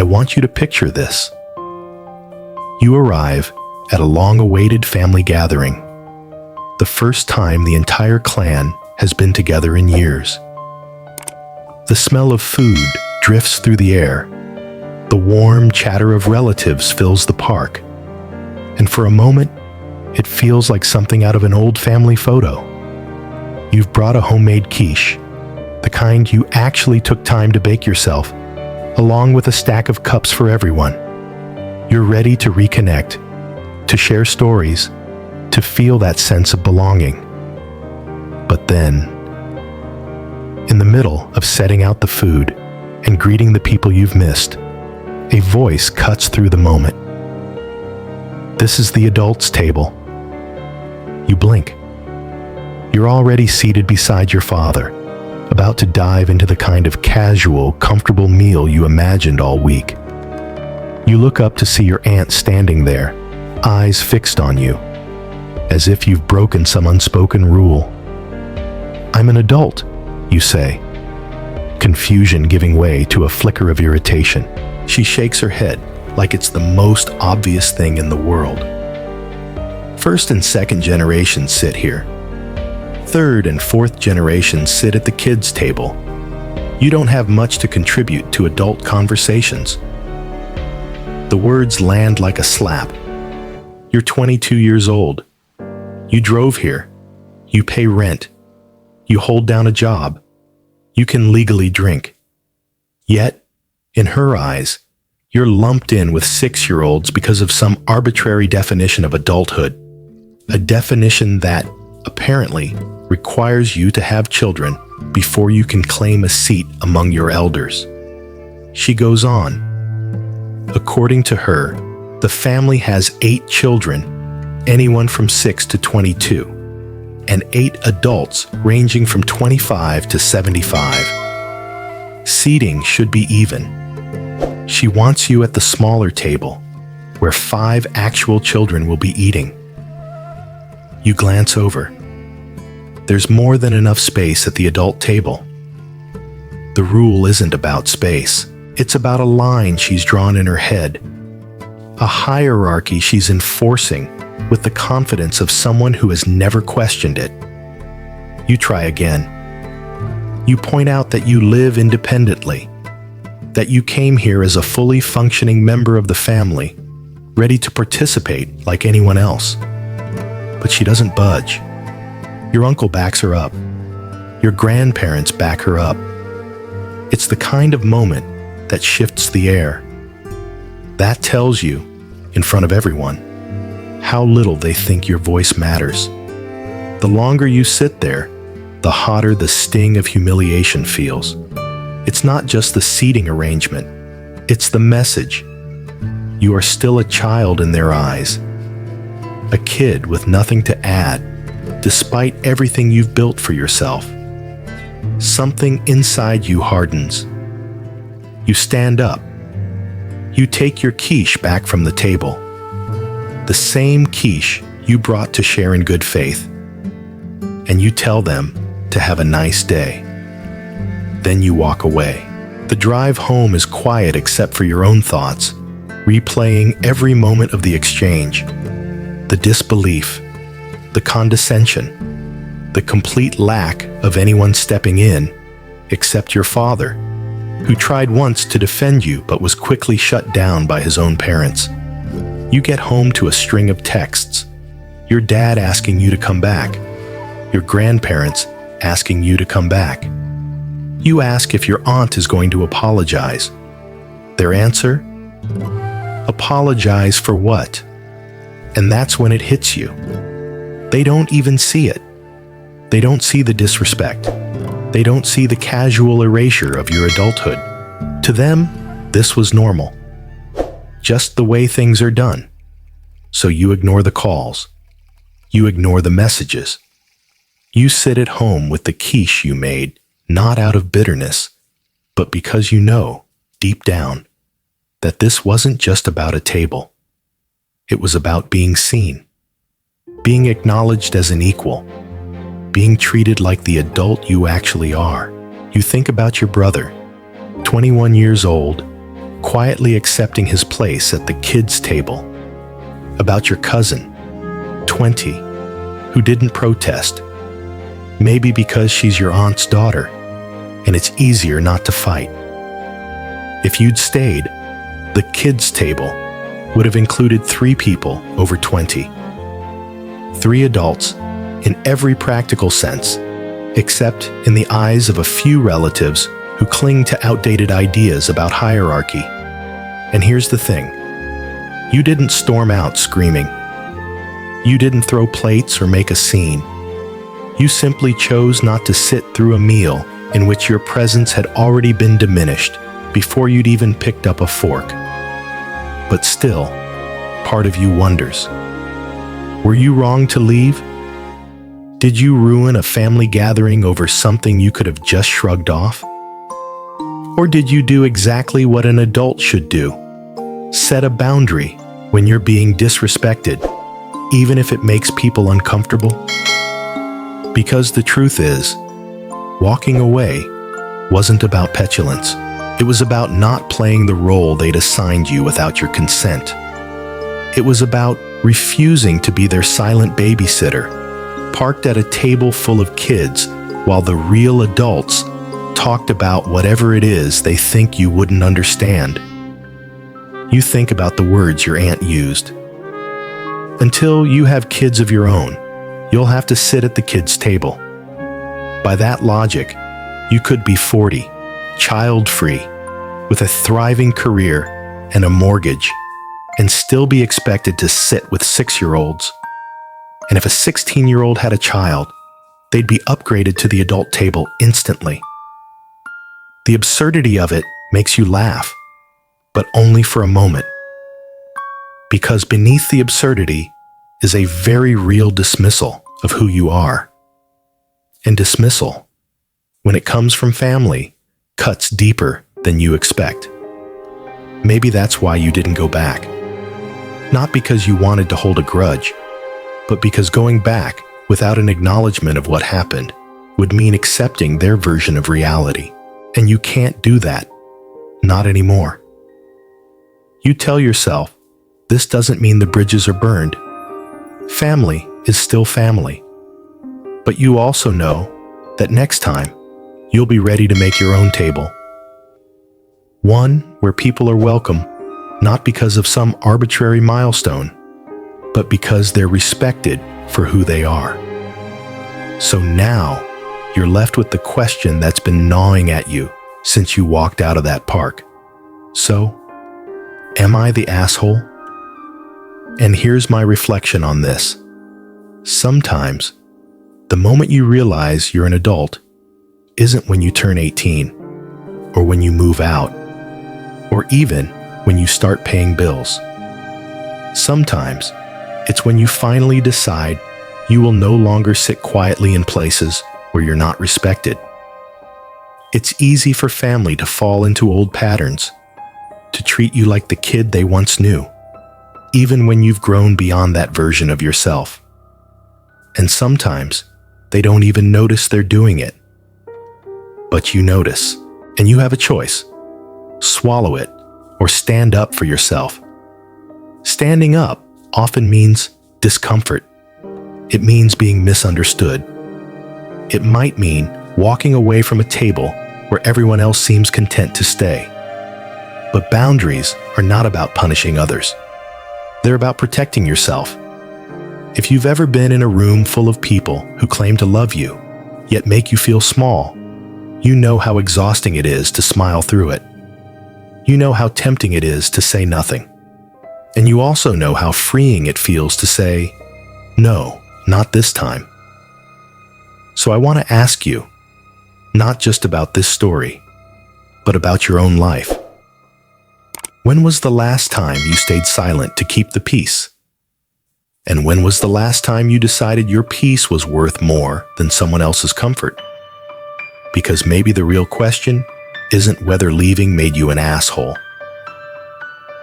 I want you to picture this. You arrive at a long-awaited family gathering, the first time the entire clan has been together in years. The smell of food drifts through the air. The warm chatter of relatives fills the park. And for a moment, it feels like something out of an old family photo. You've brought a homemade quiche, the kind you actually took time to bake yourself, along with a stack of cups for everyone. You're ready to reconnect, to share stories, to feel that sense of belonging. But then, in the middle of setting out the food and greeting the people you've missed, a voice cuts through the moment. This is the adults' table. You blink. You're already seated beside your father, about to dive into the kind of casual, comfortable meal you imagined all week. You look up to see your aunt standing there, eyes fixed on you, as if you've broken some unspoken rule. "I'm an adult," you say, confusion giving way to a flicker of irritation. She shakes her head like it's the most obvious thing in the world. First and second generations sit here. Third and fourth generations sit at the kids' table. You don't have much to contribute to adult conversations. The words land like a slap. You're 22 years old. You drove here. You pay rent. You hold down a job. You can legally drink. Yet, in her eyes, you're lumped in with 6-year-olds because of some arbitrary definition of adulthood. A definition that, apparently, requires you to have children before you can claim a seat among your elders. She goes on. According to her, the family has 8 children, anyone from 6 to 22, and 8 adults ranging from 25 to 75. Seating should be even. She wants you at the smaller table, where 5 actual children will be eating. You glance over. There's more than enough space at the adult table. The rule isn't about space. It's about a line she's drawn in her head, a hierarchy she's enforcing with the confidence of someone who has never questioned it. You try again. You point out that you live independently, that you came here as a fully functioning member of the family, ready to participate like anyone else. But she doesn't budge. Your uncle backs her up. Your grandparents back her up. It's the kind of moment that shifts the air. That tells you, in front of everyone, how little they think your voice matters. The longer you sit there, the hotter the sting of humiliation feels. It's not just the seating arrangement, it's the message. You are still a child in their eyes, a kid with nothing to add, despite everything you've built for yourself. Something inside you hardens. You stand up. You take your quiche back from the table. The same quiche you brought to share in good faith. And you tell them to have a nice day. Then you walk away. The drive home is quiet except for your own thoughts, replaying every moment of the exchange. The disbelief, the condescension, the complete lack of anyone stepping in except your father, who tried once to defend you but was quickly shut down by his own parents. You get home to a string of texts. Your dad asking you to come back. Your grandparents asking you to come back. You ask if your aunt is going to apologize. Their answer? Apologize for what? And that's when it hits you. They don't even see it. They don't see the disrespect. They don't see the casual erasure of your adulthood. To them, this was normal. Just the way things are done. So you ignore the calls. You ignore the messages. You sit at home with the quiche you made, not out of bitterness, but because you know, deep down, that this wasn't just about a table. It was about being seen, being acknowledged as an equal, being treated like the adult you actually are. You think about your brother, 21 years old, quietly accepting his place at the kids' table. About your cousin, 20, who didn't protest, maybe because she's your aunt's daughter, and it's easier not to fight. If you'd stayed, the kids' table would have included 3 people over 20. 3 adults in every practical sense, except in the eyes of a few relatives who cling to outdated ideas about hierarchy. And here's the thing. You didn't storm out screaming. You didn't throw plates or make a scene. You simply chose not to sit through a meal in which your presence had already been diminished before you'd even picked up a fork. But still, part of you wonders. Were you wrong to leave? Did you ruin a family gathering over something you could have just shrugged off? Or did you do exactly what an adult should do? Set a boundary when you're being disrespected, even if it makes people uncomfortable? Because the truth is, walking away wasn't about petulance. It was about not playing the role they'd assigned you without your consent. It was about refusing to be their silent babysitter, parked at a table full of kids while the real adults talked about whatever it is they think you wouldn't understand. You think about the words your aunt used. Until you have kids of your own, you'll have to sit at the kids' table. By that logic, you could be 40, child-free, with a thriving career and a mortgage, and still be expected to sit with 6-year-olds. And if a 16-year-old had a child, they'd be upgraded to the adult table instantly. The absurdity of it makes you laugh, but only for a moment. Because beneath the absurdity is a very real dismissal of who you are. And dismissal, when it comes from family, cuts deeper than you expect. Maybe that's why you didn't go back. Not because you wanted to hold a grudge, but because going back without an acknowledgement of what happened would mean accepting their version of reality. And you can't do that. Not anymore. You tell yourself, this doesn't mean the bridges are burned. Family is still family. But you also know that next time, you'll be ready to make your own table. One where people are welcome, not because of some arbitrary milestone, but because they're respected for who they are. So now, you're left with the question that's been gnawing at you since you walked out of that park. So, am I the asshole? And here's my reflection on this. Sometimes, the moment you realize you're an adult isn't when you turn 18, or when you move out, or even when you start paying bills. Sometimes, it's when you finally decide you will no longer sit quietly in places where you're not respected. It's easy for family to fall into old patterns, to treat you like the kid they once knew, even when you've grown beyond that version of yourself. And sometimes, they don't even notice they're doing it. But you notice, and you have a choice. Swallow it, or stand up for yourself. Standing up often means discomfort. It means being misunderstood. It might mean walking away from a table where everyone else seems content to stay. But boundaries are not about punishing others. They're about protecting yourself. If you've ever been in a room full of people who claim to love you, yet make you feel small, you know how exhausting it is to smile through it. You know how tempting it is to say nothing. And you also know how freeing it feels to say, no, not this time. So I want to ask you, not just about this story, but about your own life. When was the last time you stayed silent to keep the peace? And when was the last time you decided your peace was worth more than someone else's comfort? Because maybe the real question isn't whether leaving made you an asshole.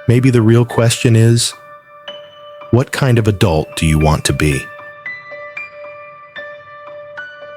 Maybe the real question is, what kind of adult do you want to be?